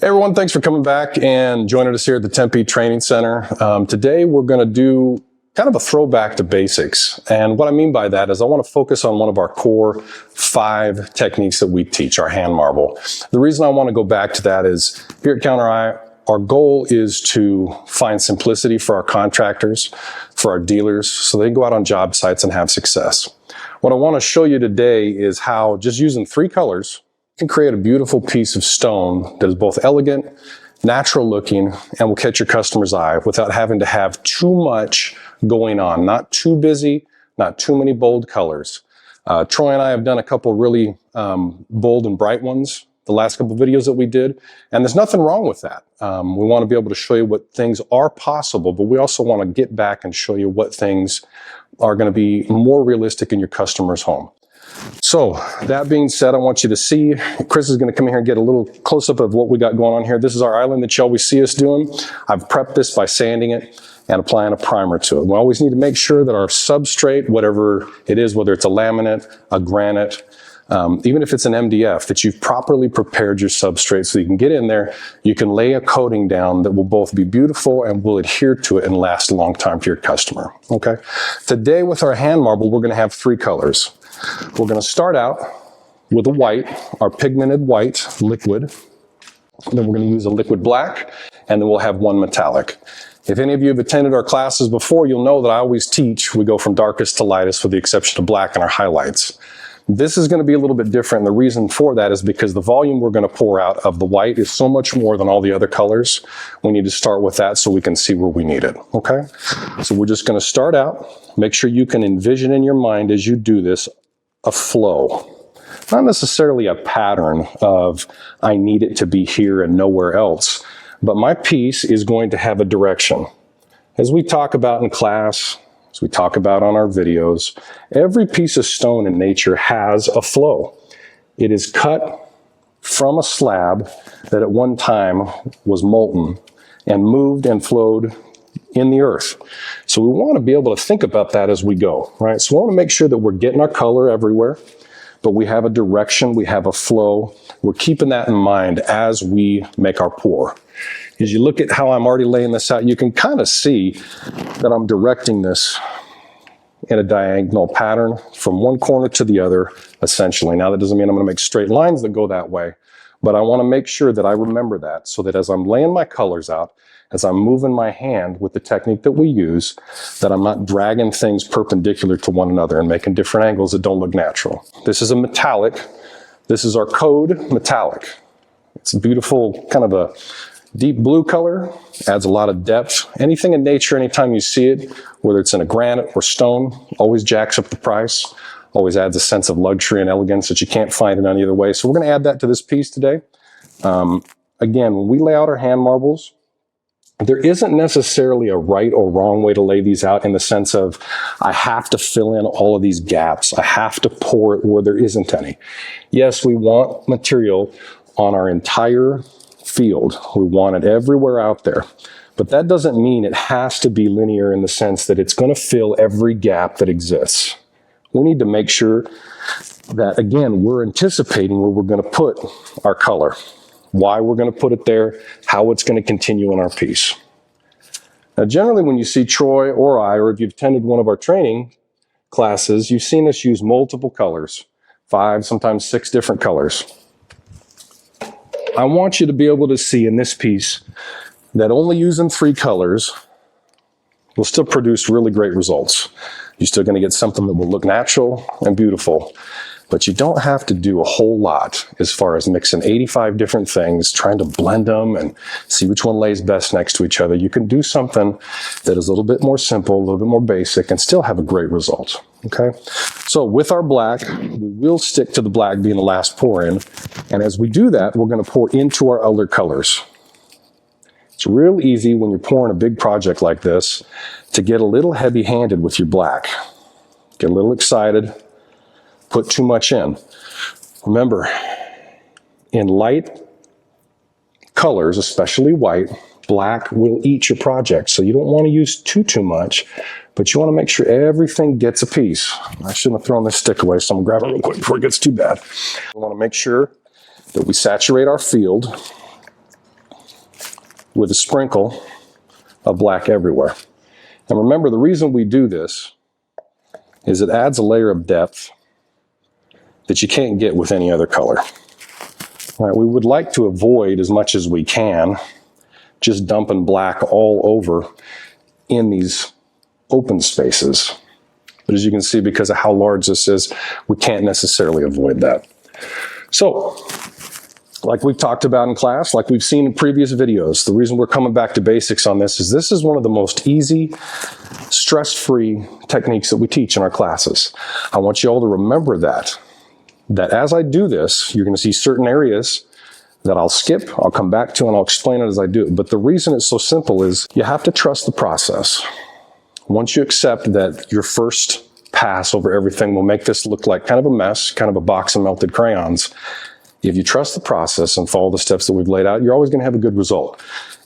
Hey everyone, thanks for coming back and joining us here at the Tempe Training Center. Today we're going to do kind of a throwback to basics. And what I mean by that is I want to focus on one of our core 5 techniques that we teach, our hand marble. The reason I want to go back to that is here at Countertops, our goal is to find simplicity for our contractors, for our dealers, so they can go out on job sites and have success. What I want to show you today is how just using 3 colors can create a beautiful piece of stone that is both elegant, natural looking, and will catch your customer's eye without having to have too much going on. Not too busy, not too many bold colors. Troy and I have done a couple really bold and bright ones the last couple videos that we did, and there's nothing wrong with that. We want to be able to show you what things are possible, but we also want to get back and show you what things are going to be more realistic in your customer's home. So that being said, I want you to see, Chris is going to come in here and get a little close-up of what we got going on here. This is our island that you always see us doing. I've prepped this by sanding it and applying a primer to it. We always need to make sure that our substrate, whatever it is, whether it's a laminate, a granite, even if it's an MDF, that you've properly prepared your substrate so you can get in there, you can lay a coating down that will both be beautiful and will adhere to it and last a long time for your customer, okay? Today with our hand marble, we're going to have 3 colors. We're going to start out with a white, our pigmented white liquid. And then we're going to use a liquid black, and then we'll have 1 metallic. If any of you have attended our classes before, you'll know that I always teach, we go from darkest to lightest with the exception of black in our highlights. This is going to be a little bit different, and the reason for that is because the volume we're going to pour out of the white is so much more than all the other colors. We need to start with that so we can see where we need it, okay? So we're just going to start out. Make sure you can envision in your mind as you do this a flow. Not necessarily a pattern of I need it to be here and nowhere else, but my piece is going to have a direction. As we talk about in class, as we talk about on our videos, every piece of stone in nature has a flow. It is cut from a slab that at one time was molten and moved and flowed in the earth. So we want to be able to think about that as we go, right? So we want to make sure that we're getting our color everywhere, but we have a direction, we have a flow. We're keeping that in mind as we make our pour. As you look at how I'm already laying this out, you can kind of see that I'm directing this in a diagonal pattern from one corner to the other, essentially. Now, that doesn't mean I'm going to make straight lines that go that way, but I want to make sure that I remember that so that as I'm laying my colors out, as I'm moving my hand with the technique that we use, that I'm not dragging things perpendicular to one another and making different angles that don't look natural. This is a metallic. This is our code metallic. It's a beautiful, kind of a deep blue color, adds a lot of depth. Anything in nature, anytime you see it, whether it's in a granite or stone, always jacks up the price, always adds a sense of luxury and elegance that you can't find in any other way. So we're going to add that to this piece today. Again, when we lay out our hand marbles, there isn't necessarily a right or wrong way to lay these out in the sense of I have to fill in all of these gaps. I have to pour it where there isn't any. Yes, we want material on our entire field. We want it everywhere out there. But that doesn't mean it has to be linear in the sense that it's going to fill every gap that exists. We need to make sure that, again, we're anticipating where we're going to put our color, why we're going to put it there, how it's going to continue in our piece. Now, generally, when you see Troy or I, or if you've attended one of our training classes, you've seen us use multiple colors, 5, sometimes 6 different colors. I want you to be able to see in this piece that only using 3 colors will still produce really great results. You're still going to get something that will look natural and beautiful. But you don't have to do a whole lot as far as mixing 85 different things, trying to blend them and see which one lays best next to each other. You can do something that is a little bit more simple, a little bit more basic, and still have a great result, okay? So with our black, we will stick to the black being the last pour in. And as we do that, we're going to pour into our other colors. It's real easy when you're pouring a big project like this to get a little heavy-handed with your black. Get a little excited. Put too much in. Remember, in light colors, especially white, black will eat your project. So you don't want to use too much, but you want to make sure everything gets a piece. I shouldn't have thrown this stick away, so I'm going to grab it real quick before it gets too bad. We want to make sure that we saturate our field with a sprinkle of black everywhere. And remember, the reason we do this is it adds a layer of depth that you can't get with any other color. All right, we would like to avoid as much as we can just dumping black all over in these open spaces. But as you can see, because of how large this is, we can't necessarily avoid that. So, like we've talked about in class, like we've seen in previous videos, the reason we're coming back to basics on this is one of the most easy, stress-free techniques that we teach in our classes. I want you all to remember that as I do this, you're going to see certain areas that I'll skip, I'll come back to, and I'll explain it as I do it. But the reason it's so simple is you have to trust the process. Once you accept that your first pass over everything will make this look like kind of a mess, kind of a box of melted crayons, if you trust the process and follow the steps that we've laid out, you're always going to have a good result.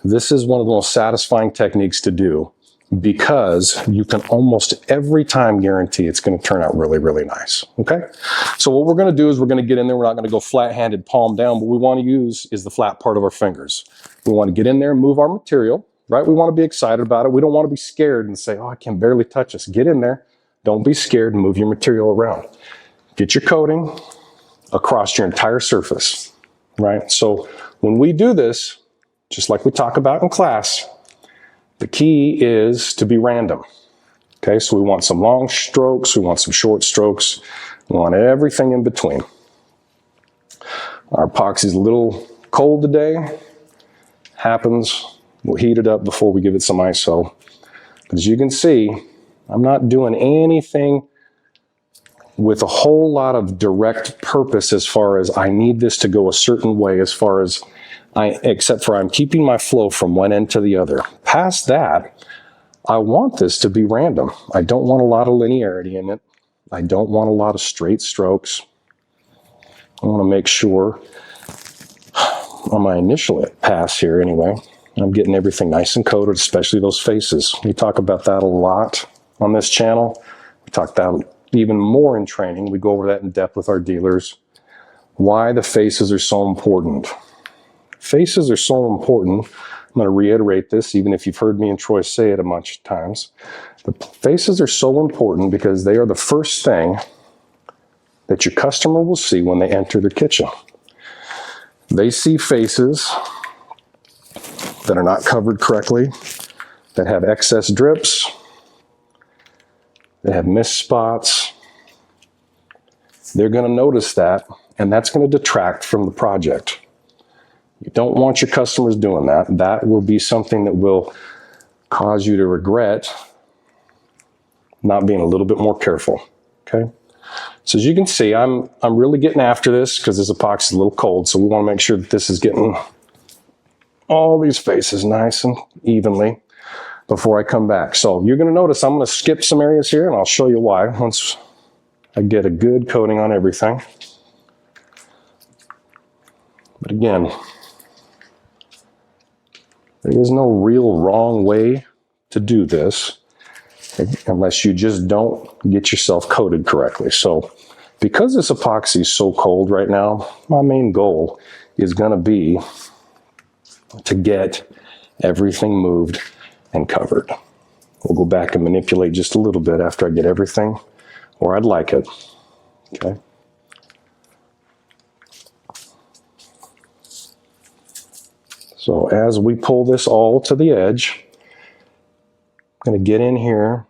This is one of the most satisfying techniques to do because you can almost every time guarantee it's going to turn out really, really nice. Okay? So what we're going to do is we're going to get in there. We're not going to go flat-handed, palm down. What we want to use is the flat part of our fingers. We want to get in there and move our material, right? We want to be excited about it. We don't want to be scared and say, oh, I can barely touch this. Get in there. Don't be scared and move your material around. Get your coating across your entire surface, right? So when we do this, just like we talk about in class, the key is to be random. Okay, so we want some long strokes, we want some short strokes, we want everything in between. Our epoxy's a little cold today. Happens. We'll heat it up before we give it some ISO. As you can see, I'm not doing anything with a whole lot of direct purpose as far as I need this to go a certain way, except for I'm keeping my flow from one end to the other. Past that, I want this to be random. I don't want a lot of linearity in it. I don't want a lot of straight strokes. I want to make sure on my initial pass here anyway, I'm getting everything nice and coated, especially those faces. We talk about that a lot on this channel. We talk about even more in training. We go over that in depth with our dealers. Why the faces are so important. Faces are so important. I'm going to reiterate this, even if you've heard me and Troy say it a bunch of times. The faces are so important because they are the first thing that your customer will see when they enter the kitchen. They see faces that are not covered correctly, that have excess drips, that have missed spots. They're going to notice that, and that's going to detract from the project. You don't want your customers doing that. That will be something that will cause you to regret not being a little bit more careful, okay? So as you can see, I'm really getting after this because this epoxy is a little cold, so we want to make sure that this is getting all these faces nice and evenly before I come back. So you're going to notice I'm going to skip some areas here, and I'll show you why once I get a good coating on everything. But again, there is no real wrong way to do this unless you just don't get yourself coated correctly. So because this epoxy is so cold right now, my main goal is going to be to get everything moved and covered. We'll go back and manipulate just a little bit after I get everything where I'd like it. Okay. So as we pull this all to the edge, I'm going to get in here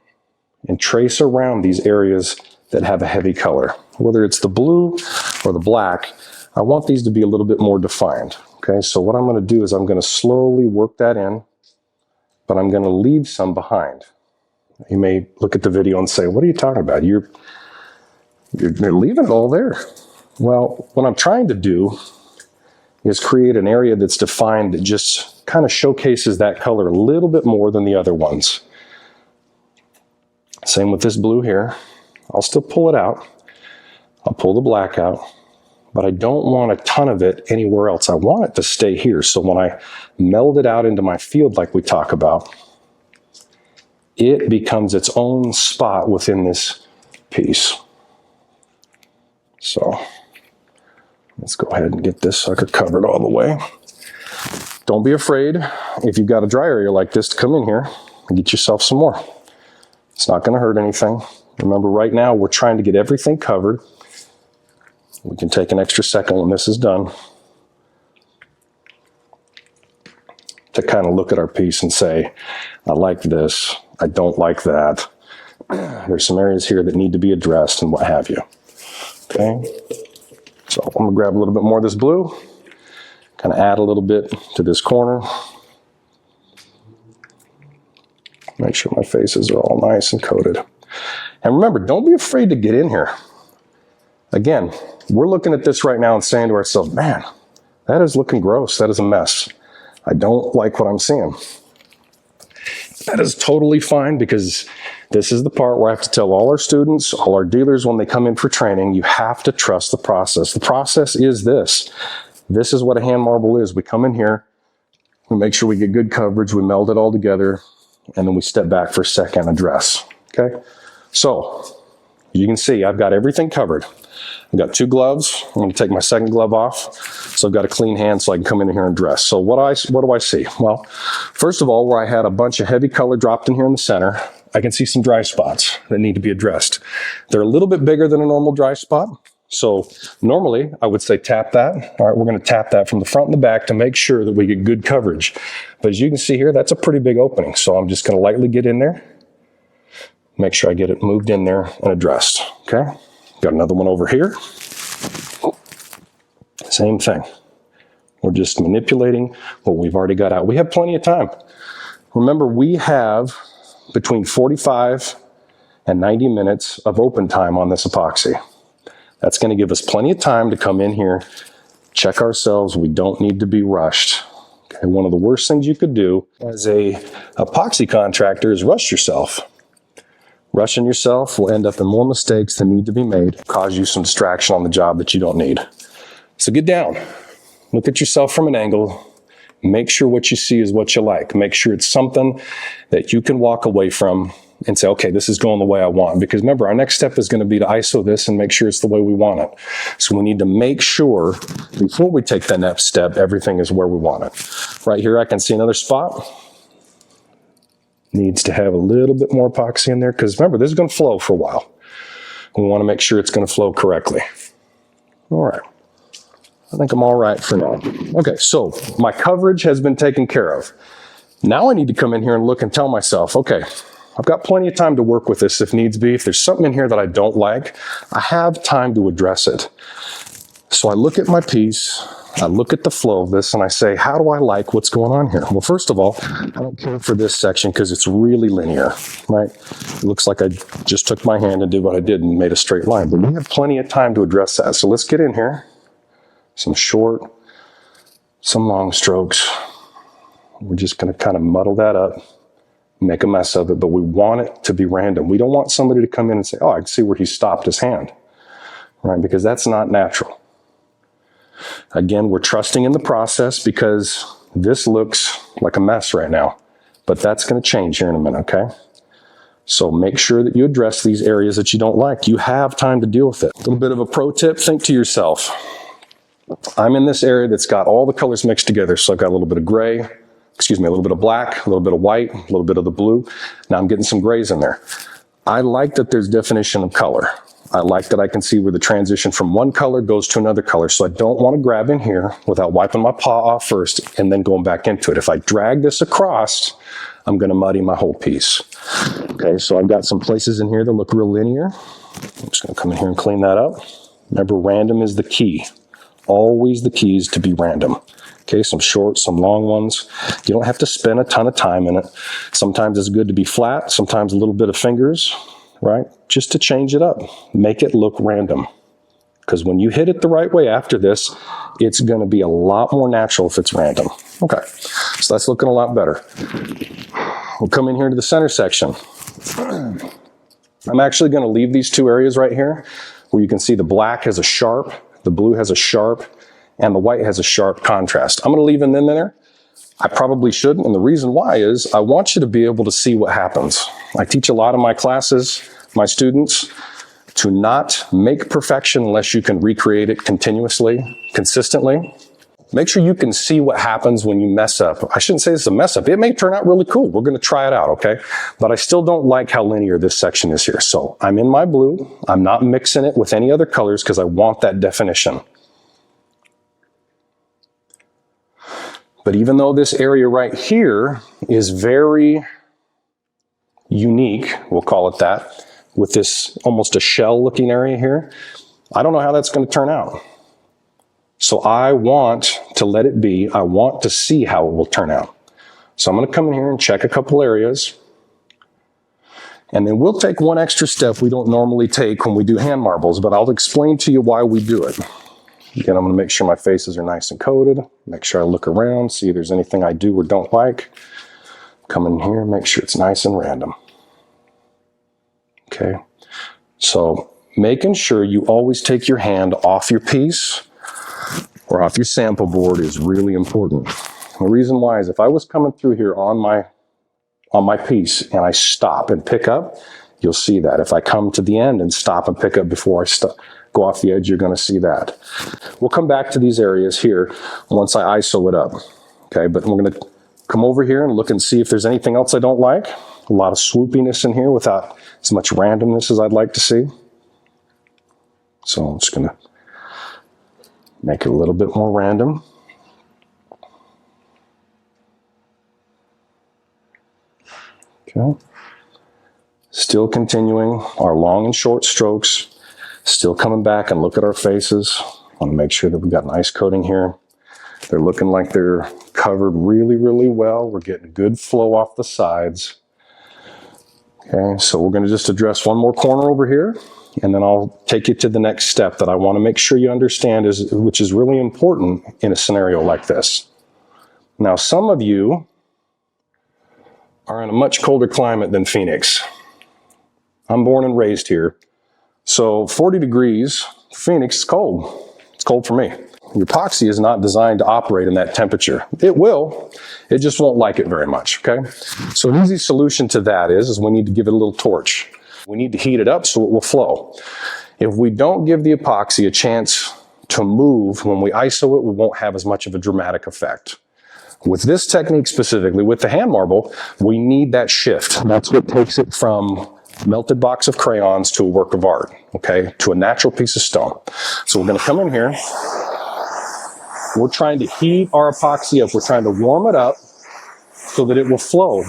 and trace around these areas that have a heavy color. Whether it's the blue or the black, I want these to be a little bit more defined. Okay, so what I'm going to do is I'm going to slowly work that in, but I'm going to leave some behind. You may look at the video and say, what are you talking about? You're leaving it all there. Well, what I'm trying to do is create an area that's defined that just kind of showcases that color a little bit more than the other ones. Same with this blue here. I'll still pull it out. I'll pull the black out, but I don't want a ton of it anywhere else. I want it to stay here. So when I meld it out into my field like we talk about, it becomes its own spot within this piece. So let's go ahead and get this sucker covered all the way. don't be afraid if you've got a dry area like this to come in here and get yourself some more. It's not going to hurt anything. Remember, right now we're trying to get everything covered. We can take an extra second when this is done to kind of look at our piece and say, I like this, I don't like that. There's some areas here that need to be addressed and what have you. Okay, so I'm gonna grab a little bit more of this blue, kind of add a little bit to this corner. Make sure my faces are all nice and coated. And remember, don't be afraid to get in here. Again, we're looking at this right now and saying to ourselves, man, that is looking gross, that is a mess. I don't like what I'm seeing. That is totally fine, because this is the part where I have to tell all our students, all our dealers when they come in for training, you have to trust the process. The process is this. This is what a hand marble is. We come in here, we make sure we get good coverage, we meld it all together, and then we step back for a second and address. Okay? So, you can see I've got everything covered. I've got 2 gloves. I'm going to take my second glove off. So I've got a clean hand so I can come in here and dress. So what do I see? Well, first of all, where I had a bunch of heavy color dropped in here in the center, I can see some dry spots that need to be addressed. They're a little bit bigger than a normal dry spot. So normally I would say tap that. All right, we're going to tap that from the front and the back to make sure that we get good coverage. But as you can see here, that's a pretty big opening. So I'm just going to lightly get in there. Make sure I get it moved in there and addressed. Okay. Got another one over here. Same thing. We're just manipulating what we've already got out. We have plenty of time. Remember, we have between 45 and 90 minutes of open time on this epoxy. That's going to give us plenty of time to come in here, check ourselves. We don't need to be rushed. Okay, one of the worst things you could do as a epoxy contractor is rush yourself. Rushing yourself will end up in more mistakes than need to be made, cause you some distraction on the job that you don't need. So get down, look at yourself from an angle, make sure what you see is what you like. Make sure it's something that you can walk away from and say, okay, this is going the way I want. Because remember, our next step is going to be to ISO this and make sure it's the way we want it. So we need to make sure before we take that next step, everything is where we want it. Right here, I can see another spot. Needs to have a little bit more epoxy in there, because remember, this is going to flow for a while. We want to make sure it's going to flow correctly. All right. I think I'm all right for now. Okay, so my coverage has been taken care of. Now I need to come in here and look and tell myself, okay, I've got plenty of time to work with this if needs be. If there's something in here that I don't like, I have time to address it. So I look at my piece, I look at the flow of this, and I say, how do I like what's going on here? Well, first of all, I don't care for this section because it's really linear, right? It looks like I just took my hand and did what I did and made a straight line, but we have plenty of time to address that. So let's get in here. Some short, some long strokes. We're just going to kind of muddle that up, make a mess of it, but we want it to be random. We don't want somebody to come in and say, oh, I can see where he stopped his hand, right? Because that's not natural. Again, we're trusting in the process because this looks like a mess right now, but that's going to change here in a minute, okay? So make sure that you address these areas that you don't like. You have time to deal with it. A little bit of a pro tip, think to yourself, I'm in this area that's got all the colors mixed together. So I've got a little bit of gray, a little bit of black, a little bit of white, a little bit of the blue. Now I'm getting some grays in there. I like that there's definition of color. I like that I can see where the transition from one color goes to another color. So I don't want to grab in here without wiping my paw off first and then going back into it. If I drag this across, I'm going to muddy my whole piece. Okay, so I've got some places in here that look real linear. I'm just going to come in here and clean that up. Remember, random is the key. Always the key is to be random. Okay, some short, some long ones. You don't have to spend a ton of time in it. Sometimes it's good to be flat, sometimes a little bit of fingers, right? Just to change it up. Make it look random. Because when you hit it the right way after this, it's going to be a lot more natural if it's random. Okay, so that's looking a lot better. We'll come in here to the center section. I'm actually going to leave these two areas right here where you can see the black has a sharp, the blue has a sharp, and the white has a sharp contrast. I'm going to leave them in there. I probably shouldn't, and the reason why is I want you to be able to see what happens. I teach a lot of my classes, my students, to not make perfection unless you can recreate it continuously, consistently. make sure you can see what happens when you mess up. I shouldn't say this is a mess up. It may turn out really cool. We're going to try it out, okay? But I still don't like how linear this section is here. So I'm in my blue. I'm not mixing it with any other colors because I want that definition. But even though this area right here is very unique, we'll call it that, with this almost a shell looking area here, I don't know how that's going to turn out. So I want to let it be. I want to see how it will turn out. So I'm going to come in here and check a couple areas. And then we'll take one extra step we don't normally take when we do hand marbles, but I'll explain to you why we do it. Again, I'm going to make sure my faces are nice and coated. Make sure I look around, see if there's anything I do or don't like. Come in here, make sure it's nice and random. Okay. So making sure you always take your hand off your piece or off your sample board is really important. The reason why is if I was coming through here on my piece and I stop and pick up, you'll see that. If I come to the end and stop and pick up before I go off the edge, you're going to see that. We'll come back to these areas here once I ISO it up. Okay, but we're going to come over here and look and see if there's anything else I don't like. A lot of swoopiness in here without as much randomness as I'd like to see. So I'm just going to make it a little bit more random. Okay. Still continuing our long and short strokes. Still coming back and look at our faces. Want to make sure that we've got nice coating here. They're looking like they're covered really, really well. We're getting good flow off the sides. Okay, so we're going to just address one more corner over here, and then I'll take you to the next step that I want to make sure you understand, which is really important in a scenario like this. Now, some of you are in a much colder climate than Phoenix. I'm born and raised here. So 40 degrees, Phoenix is cold. It's cold for me. Your epoxy is not designed to operate in that temperature. It will, it just won't like it very much, okay? So an easy solution to that is we need to give it a little torch. We need to heat it up so it will flow. If we don't give the epoxy a chance to move when we ISO it, we won't have as much of a dramatic effect. With this technique specifically, with the hand marble, we need that shift. That's what takes it from melted box of crayons to a work of art, okay, to a natural piece of stone. So we're going to come in here. We're trying to heat our epoxy up. We're trying to warm it up so that it will flow.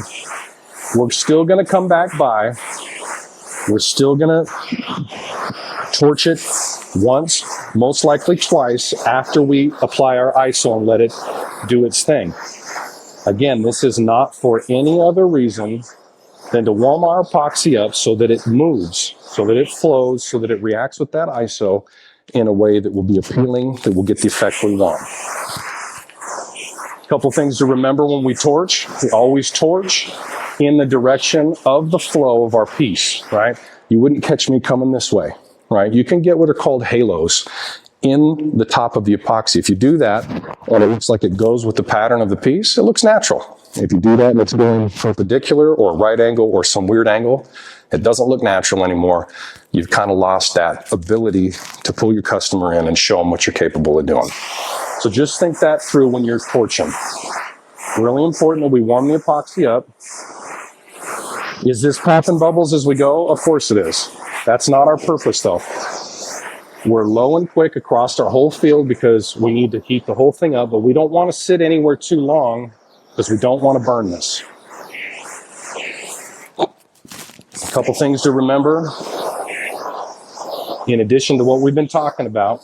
We're still going to come back by. We're still going to torch it once, most likely twice, after we apply our ISO and let it do its thing. Again, this is not for any other reason than to warm our epoxy up so that it moves, so that it flows, so that it reacts with that ISO in a way that will be appealing, that will get the effect we want. A couple things to remember when we torch. We always torch in the direction of the flow of our piece, right? You wouldn't catch me coming this way, right? You can get what are called halos in the top of the epoxy. If you do that, and it looks like it goes with the pattern of the piece, it looks natural. If you do that and it's going perpendicular or right angle or some weird angle, it doesn't look natural anymore. You've kind of lost that ability to pull your customer in and show them what you're capable of doing. So just think that through when you're torching. Really important that we warm the epoxy up. Is this popping bubbles as we go? Of course it is. That's not our purpose though. We're low and quick across our whole field because we need to heat the whole thing up, but we don't want to sit anywhere too long because we don't want to burn this. A couple things to remember. In addition to what we've been talking about,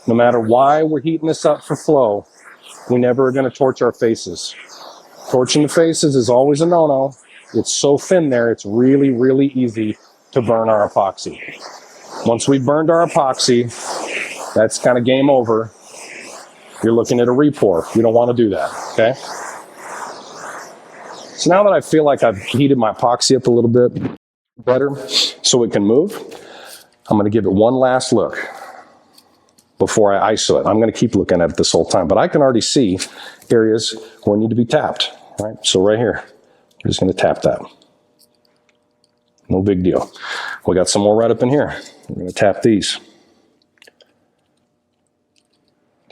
no matter why we're heating this up for flow, we never are going to torch our faces. Torching the faces is always a no-no. It's so thin there, it's really, really easy to burn our epoxy. Once we've burned our epoxy, that's kind of game over. You're looking at a repour. We don't want to do that, okay? So now that I feel like I've heated my epoxy up a little bit better so it can move, I'm going to give it one last look before I ISO it. I'm going to keep looking at it this whole time, but I can already see areas where it need to be tapped, right? So right here, I'm just going to tap that. No big deal. We got some more right up in here. We're going to tap these.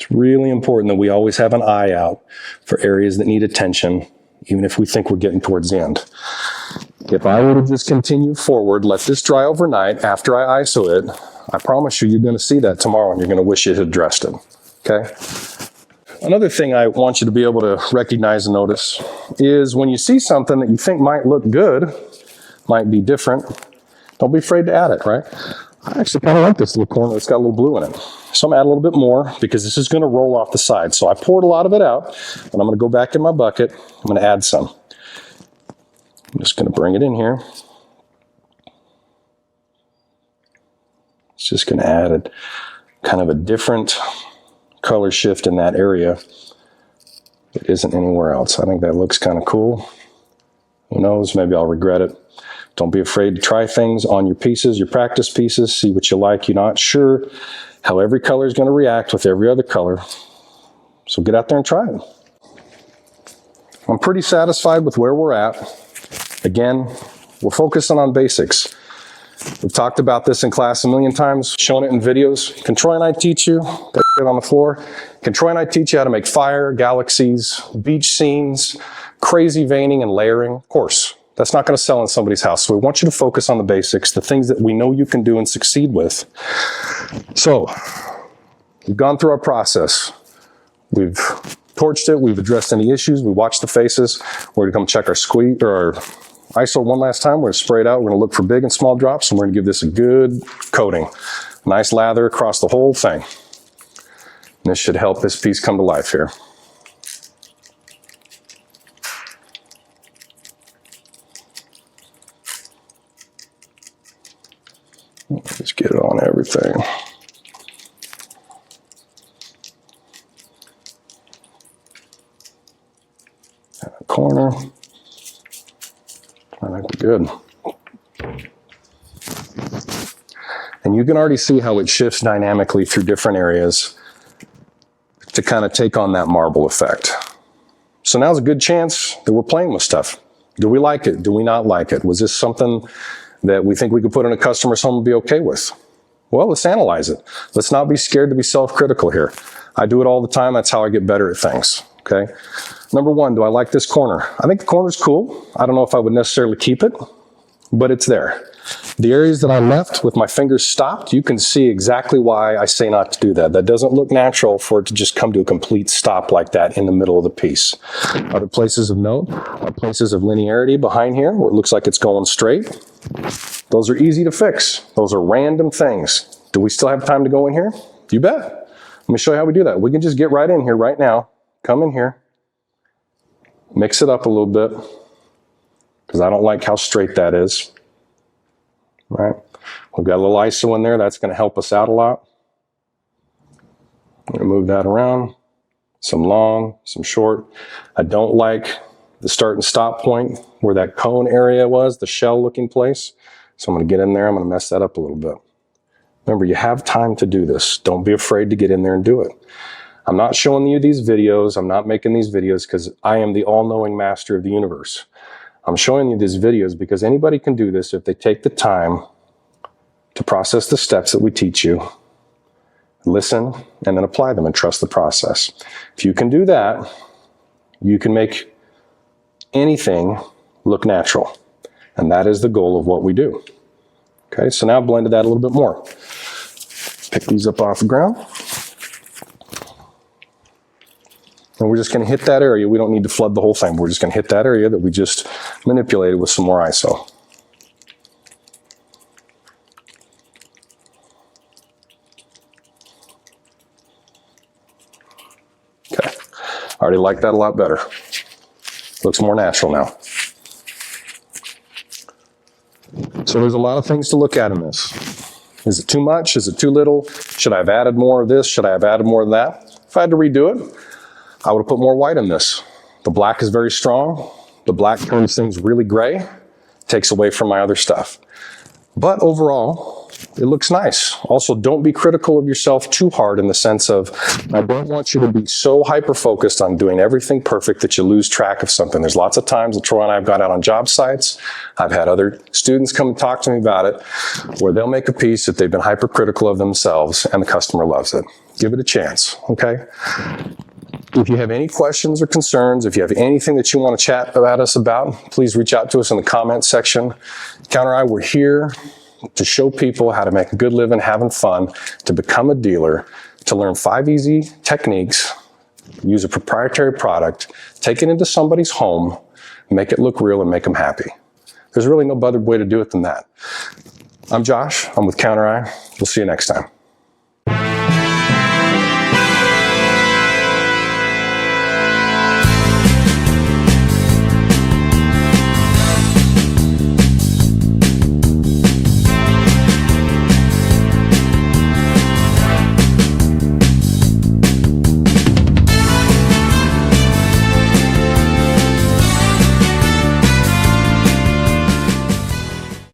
It's really important that we always have an eye out for areas that need attention, even if we think we're getting towards the end. If I were to just continue forward, let this dry overnight after I ISO it, I promise you, you're going to see that tomorrow and you're going to wish you had addressed it, okay? Another thing I want you to be able to recognize and notice is when you see something that you think might look good, might be different, don't be afraid to add it, right? I actually kind of like this little corner that's got a little blue in it. So I'm going to add a little bit more because this is going to roll off the side. So I poured a lot of it out and I'm going to go back in my bucket. I'm going to add some. I'm just going to bring it in here. It's just going to add a kind of a different color shift in that area. It isn't anywhere else. I think that looks kind of cool. Who knows? Maybe I'll regret it. Don't be afraid to try things on your pieces, your practice pieces. See what you like. You're not sure how every color is going to react with every other color. So get out there and try it. I'm pretty satisfied with where we're at. Again, we're focusing on basics. We've talked about this in class a million times, shown it in videos. Can Troy and I teach you? That shit on the floor. Can Troy and I teach you how to make fire, galaxies, beach scenes, crazy veining and layering? Of course. That's not going to sell in somebody's house. So we want you to focus on the basics, the things that we know you can do and succeed with. So we've gone through our process. We've torched it. We've addressed any issues. We watched the faces. We're going to come check our squeeze or our ISO one last time. We're going to spray it out. We're going to look for big and small drops, and we're going to give this a good coating. Nice lather across the whole thing. And this should help this piece come to life here. Just get it on everything. That corner. I think we're good. And you can already see how it shifts dynamically through different areas to kind of take on that marble effect. So now's a good chance that we're playing with stuff. Do we like it? Do we not like it? Was this something that we think we could put in a customer's home and be okay with? Well, let's analyze it. Let's not be scared to be self-critical here. I do it all the time. That's how I get better at things, okay? Number one, do I like this corner? I think the corner's cool. I don't know if I would necessarily keep it, but it's there. The areas that I left with my fingers stopped, you can see exactly why I say not to do that. That doesn't look natural for it to just come to a complete stop like that in the middle of the piece. Other places of note are places of linearity behind here where it looks like it's going straight. Those are easy to fix. Those are random things. Do we still have time to go in here? You bet. Let me show you how we do that. We can just get right in here right now. Come in here. Mix it up a little bit because I don't like how straight that is. Right? We've got a little ISO in there. That's going to help us out a lot. I'm going to move that around. Some long, some short. I don't like the start and stop point where that cone area was, the shell looking place. So I'm going to get in there. I'm going to mess that up a little bit. Remember, you have time to do this. Don't be afraid to get in there and do it. I'm not showing you these videos. I'm not making these videos because I am the all-knowing master of the universe. I'm showing you these videos because anybody can do this if they take the time to process the steps that we teach you, listen, and then apply them and trust the process. If you can do that, you can make anything look natural. And that is the goal of what we do. Okay, so now I've blended that a little bit more. Pick these up off the ground. And we're just going to hit that area. We don't need to flood the whole thing. We're just going to hit that area that we just manipulated with some more ISO. Okay. I already like that a lot better. Looks more natural now. So there's a lot of things to look at in this. Is it too much? Is it too little? Should I have added more of this? Should I have added more of that? If I had to redo it, I would have put more white in this. The black is very strong. The black turns things really gray, takes away from my other stuff. But overall, it looks nice. Also, don't be critical of yourself too hard in the sense of, I don't want you to be so hyper-focused on doing everything perfect that you lose track of something. There's lots of times that Troy and I have got out on job sites. I've had other students come and talk to me about it, where they'll make a piece that they've been hypercritical of themselves and the customer loves it. Give it a chance, okay? If you have any questions or concerns, if you have anything that you want to chat about us about, please reach out to us in the comments section. Counter, we're here to show people how to make a good living, having fun, to become a dealer, to learn 5 easy techniques, use a proprietary product, take it into somebody's home, make it look real, and make them happy. There's really no better way to do it than that. I'm Josh. I'm with Counter. We'll see you next time.